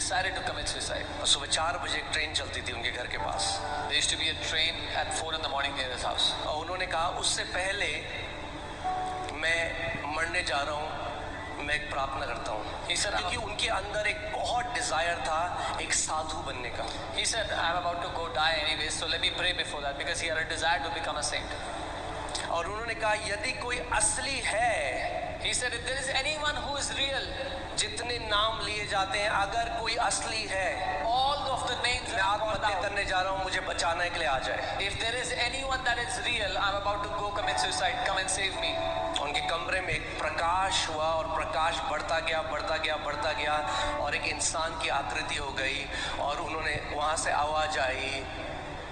decided to commit suicide. सुबह 4 बजे एक ट्रेन चलती थी उनके घर के पास। There used to be a train at 4 in the morning near his house. और उन्होंने कहा उससे पहले मैं मरने जा रहा हूँ, मैं एक प्रार्थना करता हूँ। He said, क्योंकि उनके अंदर एक बहुत डिजायर था एक साधु बनने का। He said, I'm about to go die anyway, so let me pray before that, because he had a desire to become a saint. और उन्होंने कहा यदि कोई असली है, He said, if there is anyone who is real, जितने नाम लिए जाते हैं, अगर कोई असली है, all of the names मैं that are called आत्महत्या out. करने जा रहा हूँ, मुझे बचाने के लिए आ जाए। If there is anyone that is real, I'm about to go commit suicide. Come and save me. उनके कमरे में एक प्रकाश हुआ और प्रकाश बढ़ता गया, बढ़ता गया, बढ़ता गया और एक इंसान की आकृति हो गई और उन्होंने वहां से आवाज आई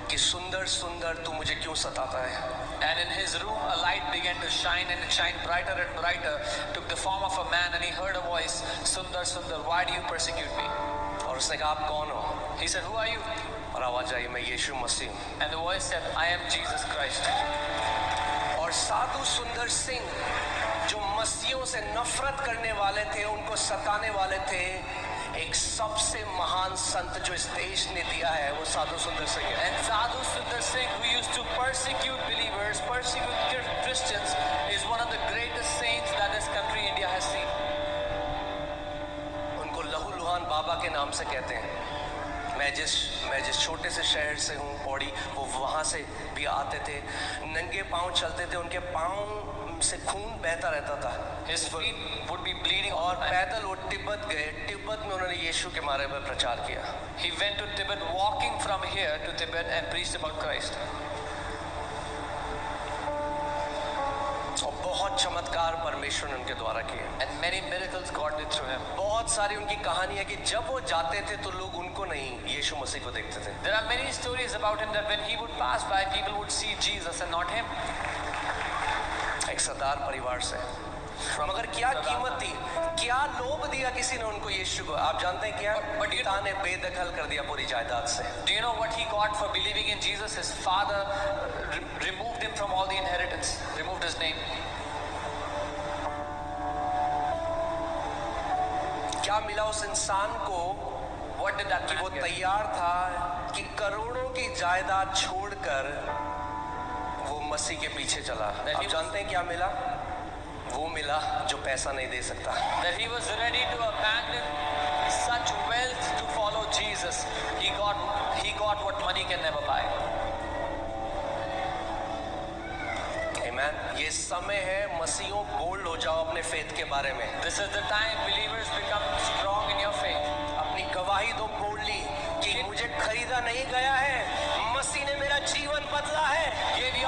कि सुंदर सुंदर तू मुझे क्यों सताता है। And in his room, a light began to shine, and it shined brighter and brighter, took the form of a man, and he heard a voice, Sundar, Sundar, why do you persecute me? और उसने कहा आप कौन हो? He said, who are you? और आवाज आई मैं यीशु मसीह हूँ। And the voice said, I am Jesus Christ. और साधु सुंदर सिंह जो मसीहों से नफरत करने वाले थे, उनको सताने वाले थे, एक सबसे महान संत जो इस देश ने दिया है वो साधु सुंदर सिंह है। And Sadhu Sundar Singh, who used to persecute believers, persecute Christians, is one of the greatest saints that this country, India, has seen. उनको लहू लुहान बाबा के नाम से कहते हैं। मैं जिस छोटे से शहर से हूँ पौड़ी, वो वहाँ से भी आते थे, नंगे पाँव चलते थे, उनके पाँव से खून बहता रहता था। His feet would be bleeding और all night. पैदल वो तिब्बत गए, तिब्बत में उन्होंने यीशु के बारे में प्रचार किया। He went to Tibet, walking from here to Tibet, and preached about Christ. और बहुत चमत्कार परमेश्वर ने उनके द्वारा किए। And many miracles God did through him. बहुत सारी उनकी कहानी है कि जब वो जाते थे तो लोग उनको नहीं यीशु मसीह को देखते थे। There are many stories about him that when he would pass by, people would see Jesus and not him. एक सरदार परिवार से, मगर क्या कीमत थी, क्या लोभ दिया किसी ने उनको यीशु को? आप जानते हैं क्या? पिता ने बेदखल कर दिया पूरी जायदाद से। Do you know what he got for believing in Jesus? His father removed him from all the inheritance, removed his name. क्या मिला उस इंसान को? What did that कि वो man get? तैयार था कि करोड़ों की जायदाद छोड़कर वो मसीह के पीछे चला। आप जानते हैं क्या मिला? वो मिला जो पैसा नहीं दे सकता। That he was ready to abandon such wealth to follow Jesus. He got what money can never buy. Amen. ये समय है मसीहों बोल्ड हो जाओ अपने फेथ के बारे में। This is the time believers become strong in your faith. अपनी गवाही दो बोल्डली कि मुझे खरीदा नहीं गया है, मसीह ने मेरा जीवन बदला है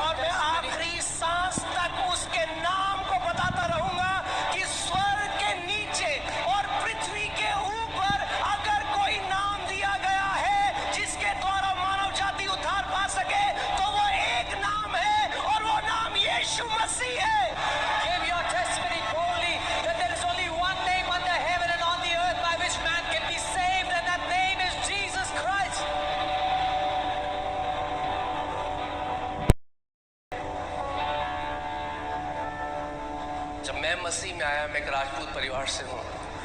और मैं आखिरी सांस तक उसके नाम को बताता रहूंगा कि स्वर्ग के नीचे और पृथ्वी के ऊपर अगर कोई नाम दिया गया है जिसके द्वारा मानव जाति उद्धार पा सके तो वो एक नाम है और वो नाम यीशु मसीह है। Give your testimony boldly that there is only one name under heaven and on the earth by which man can be saved, and that name is Jesus Christ. जब मैं मसीह में आया, मैं एक राजपूत परिवार से हूँ।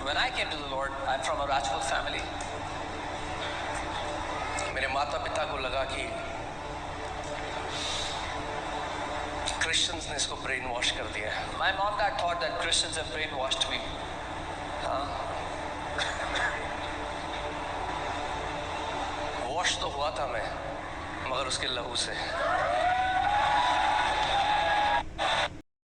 When I came to the Lord, I'm from a Rajput family. मेरे माता पिता को लगा कि क्रिश्चियंस ने इसको ब्रेन वॉश कर दिया है। My mom dad thought that Christians have brainwashed me. Wash तो हुआ था मैं, मगर उसके लहू से।